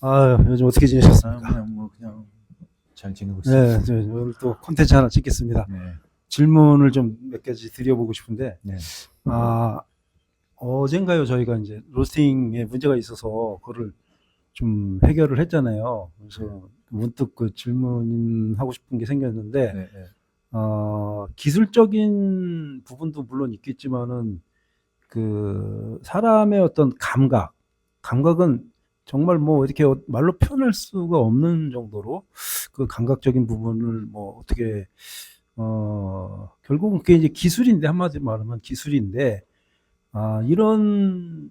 요즘 어떻게 지내셨습니까? 그냥 잘 지내고 네, 있습니다. 오늘 또 콘텐츠 하나 찍겠습니다. 네, 질문을 좀 몇 가지 드려보고 싶은데, 네, 아, 어젠가요, 저희가 이제 로스팅에 문제가 있어서 그거를 좀 해결을 했잖아요. 그래서 문득 그 질문하고 싶은 게 생겼는데, 네, 네. 기술적인 부분도 물론 있겠지만은, 그, 사람의 어떤 감각은 정말 뭐 이렇게 말로 표현할 수가 없는 정도로 그 감각적인 부분을 뭐 어떻게 결국은 그게 이제 기술인데 한마디로 말하면 기술인데 이런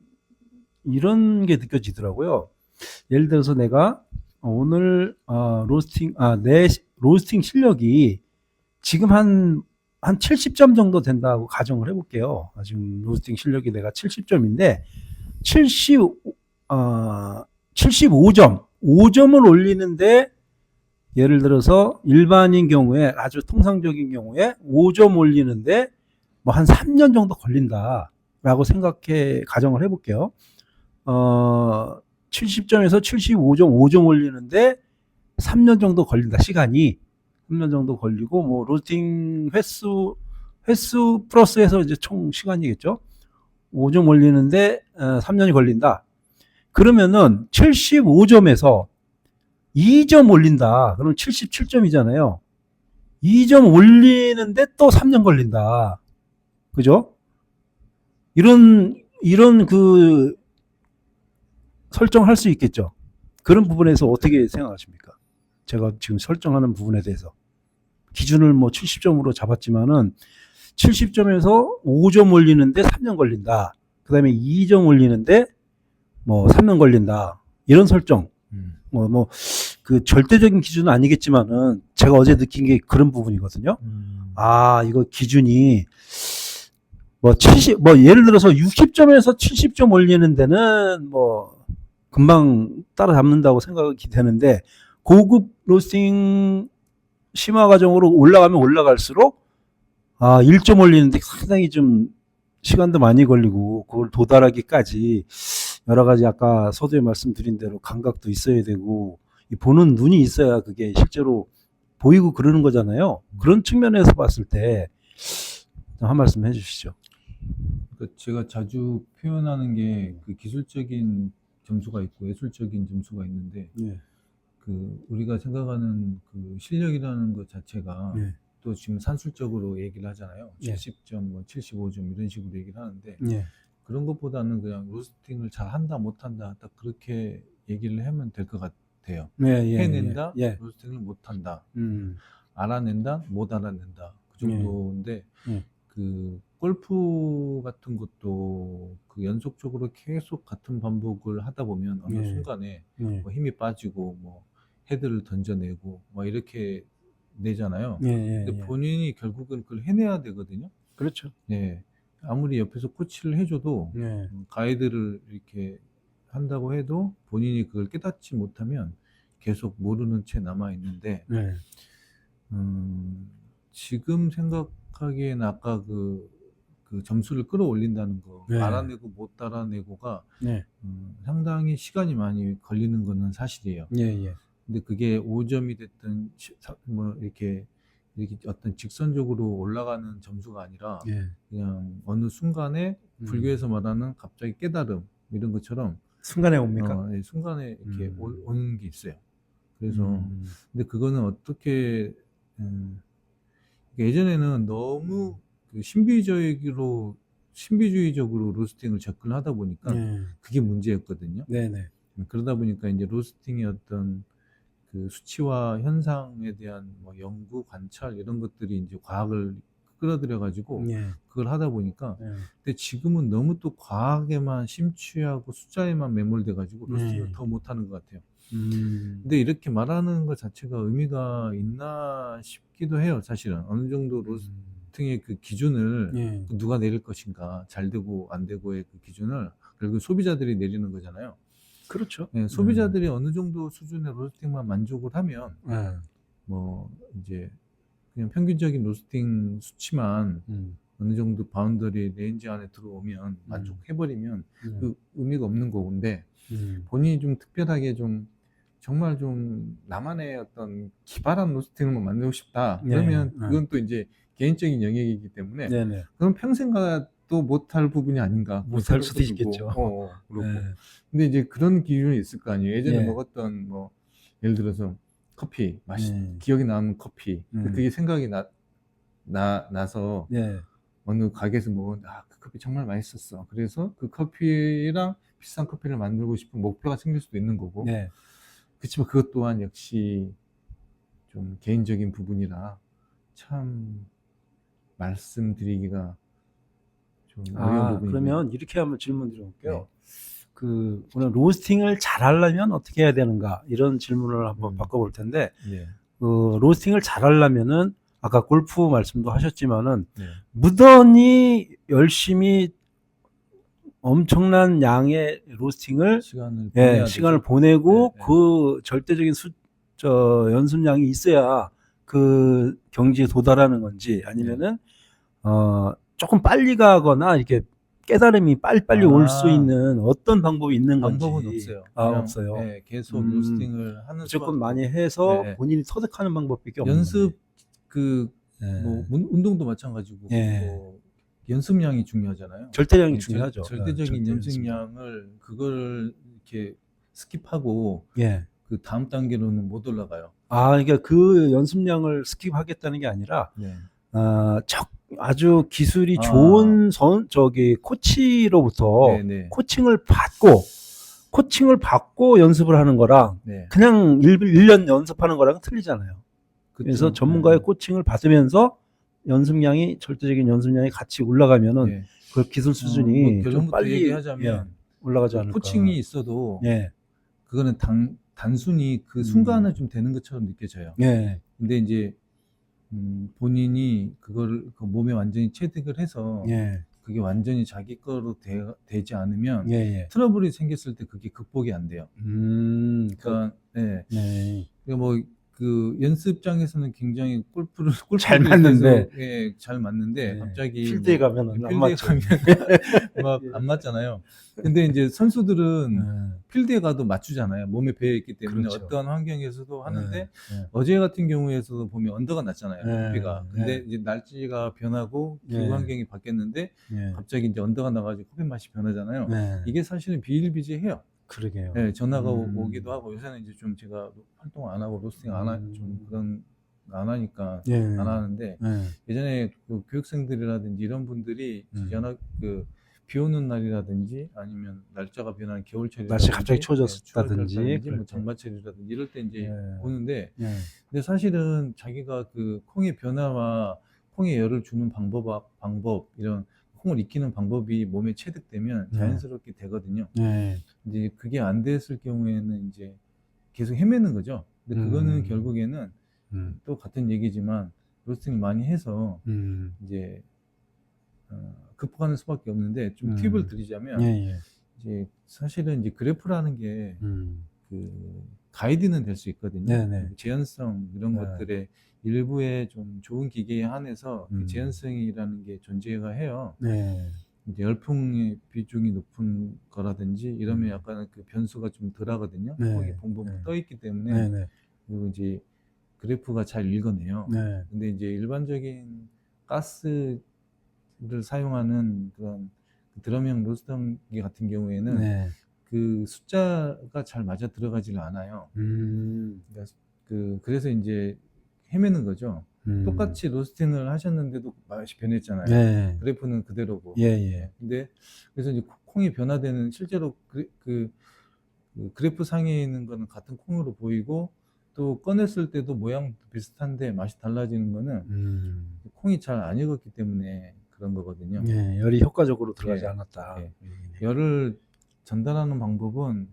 게 느껴지더라고요. 예를 들어서 내가 오늘 내 로스팅 실력이 지금 한 70점 정도 된다고 가정을 해볼게요. 지금 로스팅 실력이 내가 70점인데 70, 어, 75점, 5점을 올리는데 예를 들어서 일반인 경우에 아주 통상적인 경우에 5점 올리는데 뭐 한 3년 정도 걸린다라고 생각해 가정을 해볼게요. 70점에서 75점, 5점 올리는데 3년 정도 걸린다. 시간이 3년 정도 걸리고 뭐 로스팅 횟수 플러스해서 이제 총 시간이겠죠. 5점 올리는데 3년이 걸린다. 그러면은 75점에서 2점 올린다. 그럼 77점이잖아요. 2점 올리는데 또 3년 걸린다. 그죠? 이런 그 설정할 수 있겠죠. 그런 부분에서 어떻게 생각하십니까? 제가 지금 설정하는 부분에 대해서. 기준을 뭐 70점으로 잡았지만은 70점에서 5점 올리는데 3년 걸린다. 그 다음에 2점 올리는데 뭐 3년 걸린다. 이런 설정. 그 절대적인 기준은 아니겠지만은 제가 어제 느낀 게 그런 부분이거든요. 이거 기준이 뭐 예를 들어서 60점에서 70점 올리는 데는 뭐 금방 따라잡는다고 생각이 되는데 고급 로스팅 심화 과정으로 올라가면 올라갈수록 1점 올리는데 상당히 좀 시간도 많이 걸리고 그걸 도달하기까지 여러 가지 아까 서두에 말씀드린 대로 감각도 있어야 되고 보는 눈이 있어야 그게 실제로 보이고 그러는 거잖아요. 그런 측면에서 봤을 때 한 말씀 해주시죠. 제가 자주 표현하는 게 그 기술적인 점수가 있고 예술적인 점수가 있는데 예, 그 우리가 생각하는 그 실력이라는 것 자체가 예, 또 지금 산술적으로 얘기를 하잖아요. 예, 70점, 뭐 75점 이런 식으로 얘기를 하는데 예, 그런 것보다는 그냥 로스팅을 잘 한다 못한다 딱 그렇게 얘기를 하면 될 것 같아요. 예, 예, 해낸다, 예, 로스팅을 못한다. 음, 알아낸다, 못 알아낸다. 그 예, 정도인데, 예, 그, 골프 같은 것도 그 연속적으로 계속 같은 반복을 하다 보면 어느 예, 순간에 예, 뭐 힘이 빠지고, 뭐, 헤드를 던져내고, 뭐, 이렇게 내잖아요. 예, 근데 예. 본인이 결국은 그걸 해내야 되거든요. 그렇죠. 예. 아무리 옆에서 코치를 해줘도, 예, 가이드를 이렇게 한다고 해도 본인이 그걸 깨닫지 못하면 계속 모르는 채 남아 있는데, 예, 음, 지금 생각하기엔 아까 그 점수를 끌어올린다는 거, 예, 알아내고 못 알아내고가 예, 상당히 시간이 많이 걸리는 거는 사실이에요. 예, 예, 근데 그게 5점이 됐든, 뭐, 이렇게 어떤 직선적으로 올라가는 점수가 아니라, 예. 그냥 어느 순간에 불교에서 말하는 갑자기 깨달음, 이런 것처럼, 순간에 옵니까? 예, 순간에 이렇게 음, 오는 게 있어요. 그래서, 음, 근데 그거는 어떻게, 음, 예전에는 너무 그 신비주의적으로 로스팅을 접근하다 보니까 예, 그게 문제였거든요. 네네. 그러다 보니까 이제 로스팅의 어떤 그 수치와 현상에 대한 뭐 연구, 관찰 이런 것들이 이제 과학을 끌어들여 가지고 예, 그걸 하다 보니까 예, 근데 지금은 너무 또 과학에만 심취하고 숫자에만 매몰돼 가지고 로스팅을 예, 더 못하는 것 같아요. 음, 근데 이렇게 말하는 것 자체가 의미가 있나 싶기도 해요, 사실은. 어느 정도 음, 로스팅의 그 기준을 예, 누가 내릴 것인가, 잘 되고 안 되고의 그 기준을 결국 소비자들이 내리는 거잖아요. 그렇죠. 예, 소비자들이 어느 정도 수준의 로스팅만 만족을 하면, 예, 뭐, 이제, 그냥 평균적인 로스팅 수치만 음, 어느 정도 바운더리 레인지 안에 들어오면 음, 만족해버리면 예, 그 의미가 없는 거건데, 음, 본인이 좀 특별하게 좀 정말 좀 나만의 어떤 기발한 로스팅을 만들고 싶다. 네. 그러면 그건 또 이제 개인적인 영역이기 때문에 네네. 그럼 평생 가도 못할 부분이 아닌가 그런 못할 수도 생각도 들고, 있겠죠. 그렇고. 네. 근데 이제 그런 기준이 있을 거 아니에요. 예전에 예. 먹었던 뭐 예를 들어서 커피 네. 기억에 남는 커피 음. 그게 생각이 나서 네. 어느 가게에서 먹었는데 그 커피 정말 맛있었어. 그래서 그 커피랑 비싼 커피를 만들고 싶은 목표가 생길 수도 있는 거고. 네. 그렇지만 그것 또한 역시 좀 개인적인 부분이라 참 말씀드리기가 좀 어려운 부분이고요. 그러면 이렇게 한번 질문 드려볼게요. 네. 오늘 로스팅을 잘 하려면 어떻게 해야 되는가? 이런 질문을 한번 바꿔볼 텐데, 네. 로스팅을 잘 하려면은, 아까 골프 말씀도 하셨지만은, 네. 무던히 열심히 엄청난 양의 로스팅을, 시간을 보내야 시간을 되죠. 보내고, 네, 네. 그 절대적인 연습량이 있어야 그 경지에 도달하는 건지, 아니면은, 조금 빨리 가거나, 이렇게 깨달음이 빨리빨리 올 수 있는 어떤 방법이 있는 건지. 방법은 없어요. 그냥 없어요. 네, 계속 로스팅을 하는 무조건 수밖에 많이 없고. 해서 네. 본인이 터득하는 방법밖에 없는 연습 거네. 뭐 운동도 마찬가지고 뭐 연습량이 중요하잖아요. 절대량이 네, 중요하죠. 절대적인 절대 연습량을 그걸 이렇게 스킵하고 예. 그 다음 단계로는 못 올라가요. 그러니까 그 연습량을 스킵하겠다는 게 아니라 네. 아주 기술이 좋은 코치로부터 네네. 코칭을 받고 연습을 하는 거랑 네. 그냥 1년 연습하는 거랑 틀리잖아요. 그래서 그쵸. 전문가의 코칭을 받으면서 절대적인 연습량이 같이 올라가면은 네. 그 기술 수준이 뭐 좀 결론부터 빨리 얘기하자면 올라가지 그 않을까. 코칭이 있어도 예. 그거는 단순히 그 순간은 좀 되는 것처럼 느껴져요. 예. 근데 이제 본인이 그거를 그 몸에 완전히 체득을 해서 예. 그게 완전히 자기 거로 되지 않으면 예. 트러블이 생겼을 때 그게 극복이 안 돼요. 그러니까 네. 그러니까 뭐 그 연습장에서는 굉장히 골프를 잘 맞는데. 계속, 잘 맞는데 갑자기 필드에 가면은 안 필드에 맞죠. 가면 막 안 맞잖아요. 근데 이제 선수들은 필드에 가도 맞추잖아요. 몸에 배어 있기 때문에 그렇죠. 어떤 환경에서도 하는데 예. 어제 같은 경우에서도 보면 언더가 났잖아요. 예. 커피가. 근데 예. 이제 날씨가 변하고 기후 예. 환경이 바뀌었는데 예. 갑자기 이제 언더가 나가지고 커피 맛이 변하잖아요. 이게 사실은 비일비재해요. 그러게요. 네, 전화가 오기도 하고 요새는 이제 좀 제가 활동 안 하고 로스팅 안 하니까 안 하는데 예전에 그 교육생들이라든지 이런 분들이 비 오는 날이라든지 아니면 날짜가 변하는 겨울철이라든지 날씨 갑자기 추워졌다든지 뭐 장마철이라든지 이럴 때 이제 오는데 예. 근데 사실은 자기가 그 콩의 변화와 콩의 열을 주는 방법 이런 콩을 익히는 방법이 몸에 체득되면 자연스럽게 되거든요. 이제 그게 안 됐을 경우에는 이제 계속 헤매는 거죠. 근데 그거는 결국에는 또 같은 얘기지만 로스팅을 많이 해서 이제 극복하는 수밖에 없는데 좀 팁을 드리자면 이제 사실은 이제 그래프라는 게 그 가이드는 될 수 있거든요. 재현성 이런 것들의 일부의 좀 좋은 기계에 한해서 그 재현성이라는 게 존재가 해요. 이제 열풍의 비중이 높은 거라든지 이러면 약간 그 변수가 좀 덜하거든요. 거기 봉봉 떠 있기 때문에 그리고 이제 그래프가 잘 읽어내요. 근데 이제 일반적인 가스를 사용하는 그런 드럼형 로스터기 같은 경우에는 그 숫자가 잘 맞아 들어가지를 않아요. 그래서 이제 헤매는 거죠. 똑같이 로스팅을 하셨는데도 맛이 변했잖아요. 그래프는 그대로고. 근데 그래서 이제 콩이 변화되는 실제로 그 그래프 상에 있는 거는 같은 콩으로 보이고 또 꺼냈을 때도 모양도 비슷한데 맛이 달라지는 거는 콩이 잘 안 익었기 때문에 그런 거거든요. 열이 효과적으로 들어가지 않았다. 열을 전달하는 방법은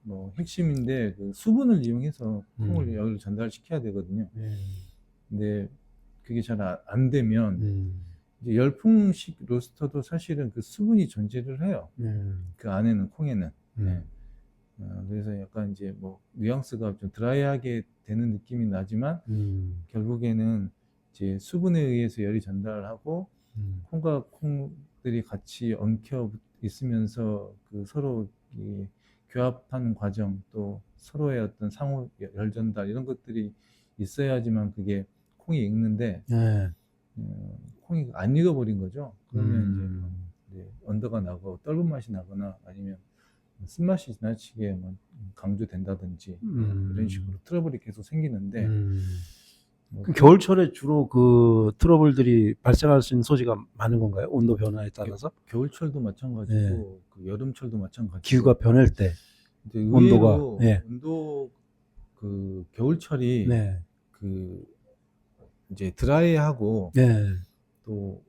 뭐 핵심인데 그 수분을 이용해서 콩을 열을 전달시켜야 되거든요. 근데 그게 잘 안 되면 이제 열풍식 로스터도 사실은 그 수분이 존재를 해요. 그 안에는 콩에는. 그래서 약간 이제 뭐 뉘앙스가 좀 드라이하게 되는 느낌이 나지만 결국에는 이제 수분에 의해서 열이 전달하고 콩과 콩들이 같이 엉켜 있으면서 그 서로 교합하는 과정, 또 서로의 어떤 상호 열 전달 이런 것들이 있어야지만 그게 콩이 익는데 예. 콩이 안 익어버린 거죠. 그러면 음. 이제 언더가 나고 떫은 맛이 나거나 아니면 쓴맛이 지나치게 뭐 강조된다든지 이런 식으로 트러블이 계속 생기는데 뭐 그럼 겨울철에 주로 그 트러블들이 발생할 수 있는 소지가 많은 건가요? 온도 변화에 따라서? 겨울철도 마찬가지고 그 여름철도 마찬가지고 기후가 변할 때 이제 온도가, 의외로 예. 온도 그 겨울철이 네. 그 이제 드라이하고 네. 또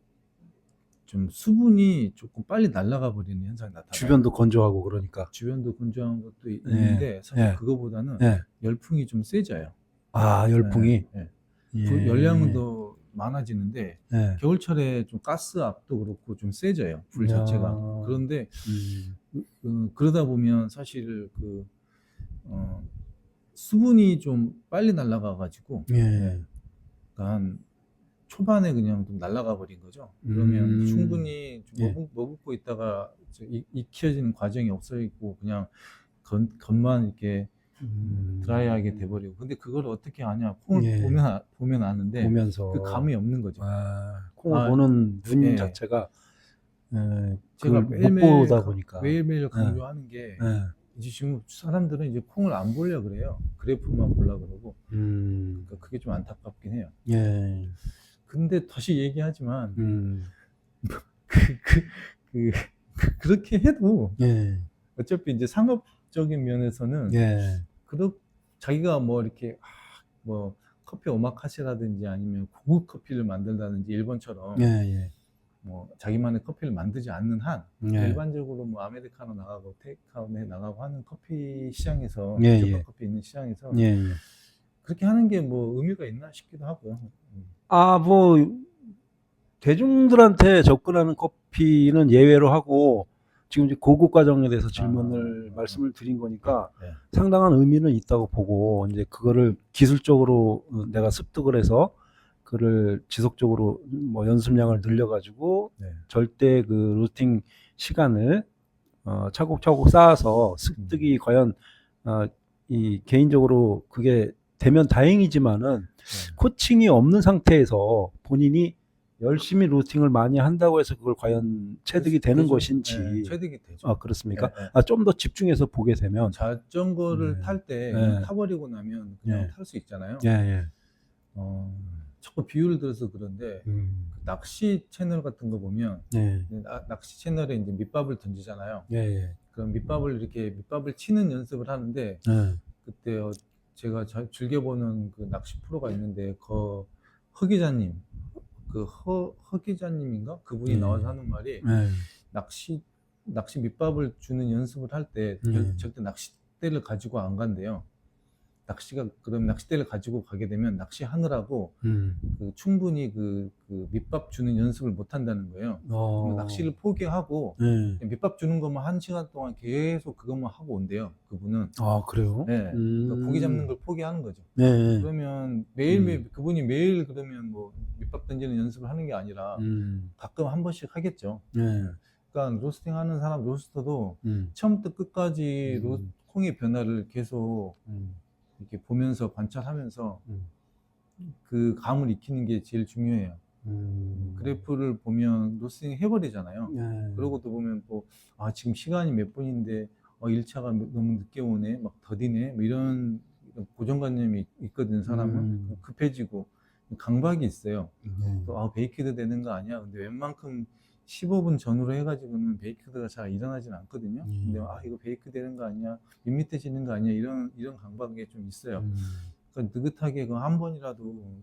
좀 수분이 조금 빨리 날아가 버리는 현상이 나타나요. 주변도 건조하고 그러니까. 주변도 건조한 것도 있는데 사실 예. 그거보다는 예. 열풍이 좀 세져요. 아, 열풍이. 예, 예. 예. 열량은 더 많아지는데 예. 겨울철에 좀 가스압도 그렇고 좀 세져요. 불 자체가. 그런데 그러다 보면 사실 그 수분이 좀 빨리 날아가 가지고 예. 그러니까 한 초반에 그냥 좀 날아가 버린 거죠. 그러면 충분히 좀 예. 머금고 있다가 익혀지는 과정이 없어 있고 그냥 겉만 이렇게 드라이하게 돼버리고. 근데 그걸 어떻게 아냐? 콩을 예. 보면 아는데 보면서 그 감이 없는 거죠. 콩을 보는 눈 예. 자체가 제가 그걸 못 보다 보니까. 매일매일 강조하는 게 예. 이제 지금 사람들은 이제 콩을 안 보려 그래요. 그래프만 보려 그러고. 그러니까 그게 좀 안타깝긴 해요. 예. 근데 다시 얘기하지만 그렇게 해도 예. 어차피 이제 상업적인 면에서는 예. 자기가 뭐 이렇게 뭐 커피 오마카세라든지 아니면 고급 커피를 만든다든지 일본처럼 예. 예. 뭐 자기만의 커피를 만들지 않는 한 예. 일반적으로 뭐 아메리카노 나가고 테이크아웃에 나가고 하는 커피 시장에서 예, 저가 예. 커피 있는 시장에서 예. 예. 그렇게 하는 게 뭐 의미가 있나 싶기도 하고요. 뭐 대중들한테 접근하는 커피는 예외로 하고 지금 이제 고급 과정에 대해서 질문을 말씀을 드린 거니까 네. 상당한 의미는 있다고 보고 이제 그거를 기술적으로 내가 습득을 해서 그를 지속적으로 뭐 연습량을 늘려가지고 네. 절대 그 루팅 시간을 차곡차곡 쌓아서 습득이 과연 이 개인적으로 그게 되면 다행이지만은 코칭이 없는 상태에서 본인이 열심히 루팅을 많이 한다고 해서 그걸 과연 체득이 되는 되죠. 것인지. 네, 체득이 되죠. 그렇습니까? 네. 좀 더 집중해서 보게 되면 자전거를 탈 때 타버리고 나면 그냥 탈 수 있잖아요. 예. 자꾸 비유를 들어서 그런데 그 낚시 채널 같은 거 보면 낚시 채널에 이제 밑밥을 던지잖아요. 그럼 밑밥을 치는 연습을 하는데 그때 제가 즐겨보는 그 낚시 프로가 있는데 허 기자님 허 기자님인가 그분이 나와서 하는 말이 낚시 밑밥을 주는 연습을 할 때 절대 낚싯대를 가지고 안 간대요. 그럼 낚싯대를 가지고 가게 되면 낚시하느라고 충분히 그 밑밥 주는 연습을 못 한다는 거예요. 낚시를 포기하고 밑밥 주는 것만 1시간 동안 계속 그것만 하고 온대요. 그분은. 그래요? 네. 그러니까 고기 잡는 걸 포기하는 거죠. 네. 그러면 매일 그분이 매일 그러면 뭐 밑밥 던지는 연습을 하는 게 아니라 가끔 한 번씩 하겠죠. 그러니까 로스팅 하는 사람 로스터도 처음부터 끝까지 콩의 변화를 계속 이렇게 보면서 관찰하면서 그 감을 익히는 게 제일 중요해요. 그래프를 보면 로스팅 해버리잖아요. 그러고도 보면 지금 시간이 몇 분인데 1차가 너무 늦게 오네, 막 더디네, 뭐 이런 고정관념이 있거든. 사람은 급해지고 강박이 있어요. 또 베이크드 되는 거 아니야. 근데 웬만큼 15분 전후로 해가지고는 베이크드가 잘 일어나진 않거든요. 근데 이거 베이크 되는 거 아니야, 밋밋해지는 거 아니야, 이런 강박이 좀 있어요. 그러니까 느긋하게 그 한 번이라도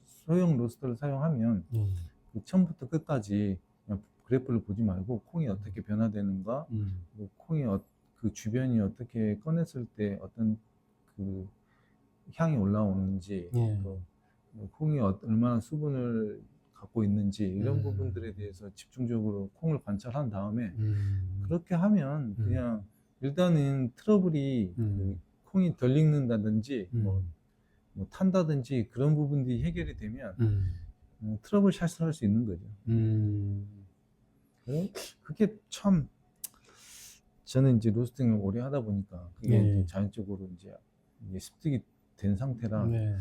소형 로스터를 사용하면 처음부터 끝까지 그냥 그래프를 보지 말고 콩이 어떻게 변화되는가, 콩이 그 주변이 어떻게 꺼냈을 때 어떤 그 향이 올라오는지, 또 콩이 얼마나 수분을 갖고 있는지 이런 부분들에 대해서 집중적으로 콩을 관찰한 다음에 그렇게 하면 그냥 일단은 트러블이 콩이 덜 익는다든지 뭐 탄다든지 그런 부분들이 해결이 되면 트러블 샷을 할 수 있는 거죠. 그게 참 저는 이제 로스팅을 오래 하다 보니까 그게 네. 이제 자연적으로 이제 습득이 된 상태라. 네.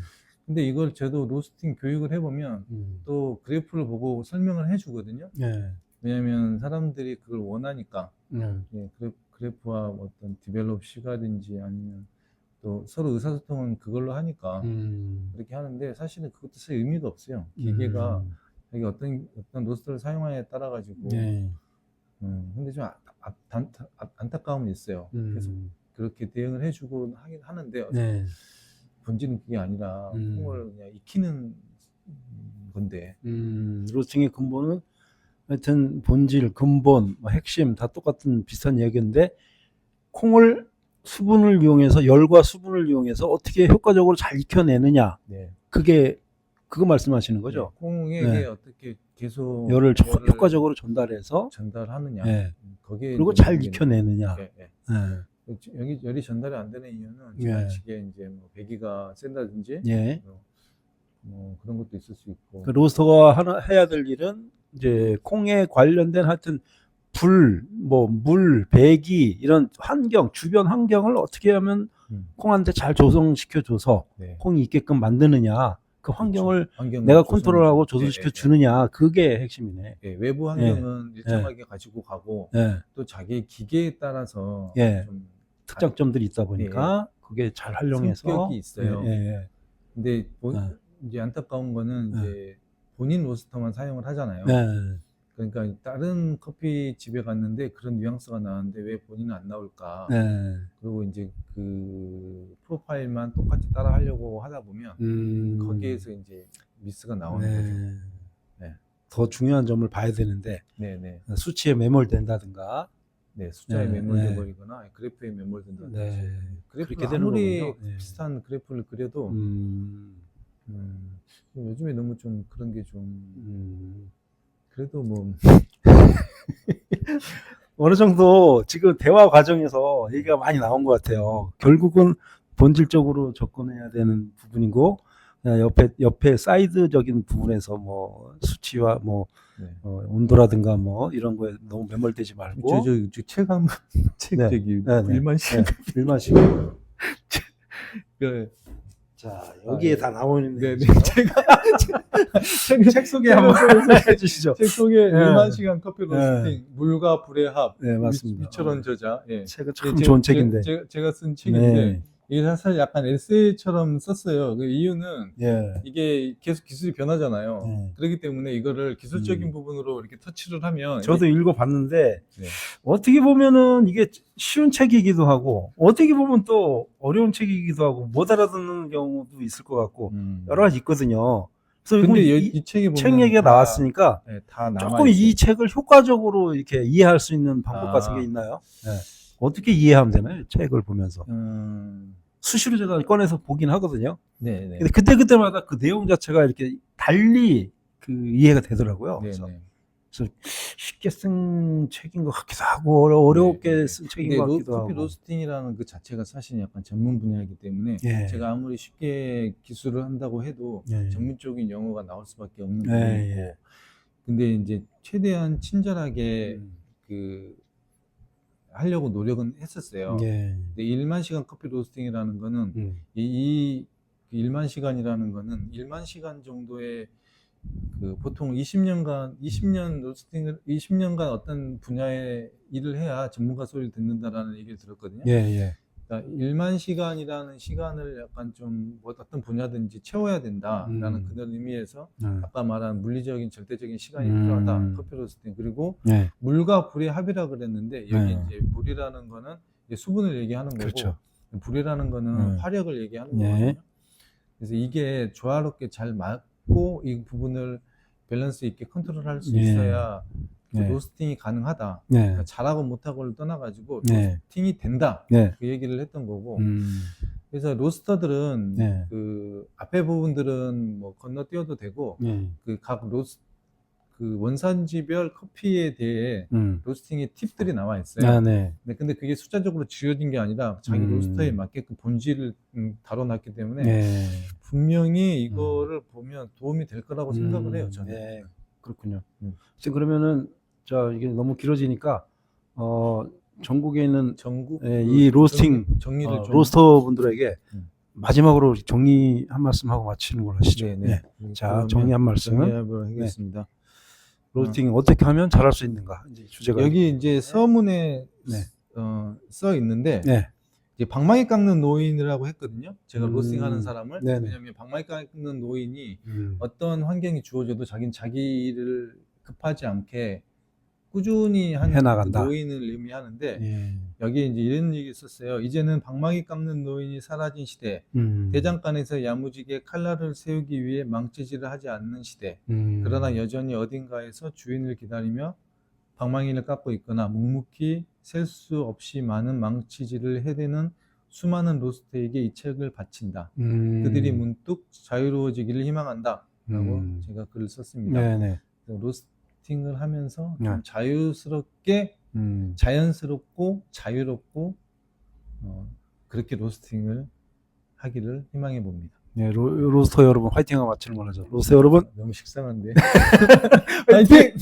근데 이걸 저도 로스팅 교육을 해보면 또 그래프를 보고 설명을 해주거든요. 네. 왜냐면 사람들이 그걸 원하니까. 네. 예, 그래프와 어떤 디벨롭 시가든지 아니면 또 서로 의사소통은 그걸로 하니까 그렇게 하는데 사실은 그것도 사실 의미가 없어요. 기계가 여기 어떤 로스터를 사용하냐에 따라 가지고. 네. 근데 좀 안타까움이 있어요. 그래서 그렇게 대응을 해주고 하긴 하는데 네. 본질은 그게 아니라 콩을 그냥 익히는 건데. 로스팅의 근본은 하여튼 본질, 근본, 뭐 핵심 다 똑같은 비슷한 이야기인데 콩을 수분을 이용해서 열과 수분을 이용해서 어떻게 효과적으로 잘 익혀내느냐. 네. 그거 말씀하시는 거죠? 네, 콩에게 네. 어떻게 계속 열을 효과적으로 전달해서 전달하느냐. 네. 거기에 그리고 이제 잘 문제는- 익혀내느냐. 네, 네. 네. 여기 열이 전달이 안 되는 이유는 예. 지나치게 이제 뭐 배기가 센다든지 예. 뭐 그런 것도 있을 수 있고. 그 로스터가 해야 될 일은 이제 콩에 관련된 하여튼 불, 뭐 물, 배기 이런 환경, 주변 환경을 어떻게 하면 콩한테 잘 조성시켜줘서 네. 콩이 있게끔 만드느냐. 그 환경을 환경을 내가 조성해주고. 컨트롤하고 조성시켜 주느냐. 그게 핵심이네. 예, 외부 환경은 일정하게 가지고 가고 예. 또 자기의 기계에 따라서 예. 좀 특장점들이 있다 보니까 그게 잘 활용해서 성격이 있어요. 예, 예, 근데 예. 이제 안타까운 거는 이제 본인 로스터만 사용을 하잖아요. 예. 그러니까 다른 커피 집에 갔는데 그런 뉘앙스가 나왔는데 왜 본인은 안 나올까? 예. 그리고 이제 그 프로파일만 똑같이 따라 하려고 하다 보면 거기에서 이제 미스가 나오는 거죠. 네. 더 중요한 점을 봐야 되는데 네네. 수치에 매몰된다든가 네, 숫자에 네, 매몰돼 네. 버리거나 그래프에 매몰된다든지. 네. 그래프를 그렇게 되는 아무리 거군요. 네. 비슷한 그래프를 그려도 요즘에 너무 좀 그런 게 좀 그래도 뭐 어느 정도 지금 대화 과정에서 얘기가 많이 나온 것 같아요. 결국은 본질적으로 접근해야 되는 부분이고 옆에 사이드적인 부분에서 뭐 수치와 뭐 네. 온도라든가 뭐 이런 거에 너무 매몰되지 말고 책 한 번, 책 네. 저기 네, 네. 일만 시간 일만 시간. 그 자 여기에 다 나오는 네, 네. 책 소개 한번 해주시죠. 책 속에 네. 1만 시간 커피 로스팅, 물과 불의 합, 네, 맞습니다. 미처럼 저자. 예. 책은 참 좋은 책인데. 제가 쓴 책인데 네. 이게 사실 약간 에세이처럼 썼어요. 그 이유는 예. 이게 계속 기술이 변하잖아요. 네. 그렇기 때문에 이거를 기술적인 부분으로 이렇게 터치를 하면 저도 읽어봤는데 네. 어떻게 보면은 이게 쉬운 책이기도 하고 어떻게 보면 또 어려운 책이기도 하고 못 알아듣는 경우도 있을 것 같고 여러 가지 있거든요. 그래서 근데 이 책에 보면 책 얘기가 나왔으니까 네, 다 남아 조금 이 책을 효과적으로 이렇게 이해할 수 있는 방법 같은 게 있나요? 네. 어떻게 이해하면 되나요? 책을 보면서 수시로 제가 꺼내서 보긴 하거든요. 네, 네. 근데 그때마다 그 내용 자체가 이렇게 달리 그 이해가 되더라고요. 네, 그래서 네. 쉽게 쓴 책인 것 같기도 하고 어렵게 쓴 책인 근데 것 같기도 커피 하고. 로스팅이라는 그 자체가 사실 약간 전문 분야이기 때문에 예. 제가 아무리 쉽게 기술을 한다고 해도 예. 전문적인 용어가 나올 수밖에 없는 예, 부분이고 예. 근데 이제 최대한 친절하게 그 하려고 노력은 했었어요. 예. 근데 1만 시간 커피 로스팅이라는 거는 이 1만 시간이라는 거는 1만 시간 정도의 그 보통 20년 로스팅을 20년간 어떤 분야의 일을 해야 전문가 소리를 듣는다라는 얘기를 들었거든요. 예, 예. 그러니까 1만 시간이라는 시간을 약간 좀 어떤 분야든지 채워야 된다라는 그런 의미에서 아까 말한 물리적인 절대적인 시간이 필요하다. 커피 로스팅. 그리고 예. 물과 불의 합이라 그랬는데 여기 네. 이제 물이라는 거는 이제 수분을 얘기하는 거고 그렇죠. 불이라는 거는 화력을 얘기하는 예. 거거든요. 그래서 이게 조화롭게 잘 맞고 이 부분을 밸런스 있게 컨트롤할 수 예. 있어야 그 네. 로스팅이 가능하다. 네. 그러니까 잘하고 못하고를 떠나가지고 네. 로스팅이 된다. 네. 그 얘기를 했던 거고. 음. 그래서 로스터들은 네. 그 앞에 부분들은 뭐 건너뛰어도 되고 네. 그 각 그 원산지별 커피에 대해 로스팅의 팁들이 나와 있어요. 아, 네. 근데 그게 숫자적으로 지어진 게 아니라 자기 로스터에 맞게끔 본질을 다뤄놨기 때문에 네. 분명히 이거를 보면 도움이 될 거라고 생각을 해요. 저는. 네. 그렇군요. 지금 그러면은 자 이게 너무 길어지니까 전국에 있는 전국 예, 이 로스팅 정리를 좀 로스터 분들에게 음. 마지막으로 정리 한 말씀 하고 마치는 걸로 하시죠. 네. 자, 그러면 정리 한 말씀. 정리해보도록 하겠습니다. 로스팅 어떻게 하면 잘할 수 있는가? 이제 주제가 여기 이제 서문에 네. 써 있는데 네. 이제 방망이 깎는 노인이라고 했거든요. 제가 로스팅하는 음. 사람을. 네네. 왜냐하면 방망이 깎는 노인이 음. 어떤 환경이 주어져도 자기는 자기 일을 급하지 않게 꾸준히 하는 해나간다. 그 노인을 의미하는데 예. 여기에 이제 이런 얘기 썼어요. 이제는 방망이 깎는 노인이 사라진 시대. 음. 대장간에서 야무지게 칼날을 세우기 위해 망치질을 하지 않는 시대. 그러나 여전히 어딘가에서 주인을 기다리며 방망이를 깎고 있거나 묵묵히 셀 수 없이 많은 망치질을 해대는 수많은 로스터에게 이 책을 바친다. 그들이 문득 자유로워지기를 희망한다. 라고 제가 글을 썼습니다. 네네. 로스팅을 하면서 네. 좀 자유스럽게 자연스럽고 자유롭고 그렇게 로스팅을 하기를 희망해 봅니다. 네, 로스터 여러분 화이팅하고 마치는 걸로 하죠. 로스터 여러분 너무 식상한데. 화이팅!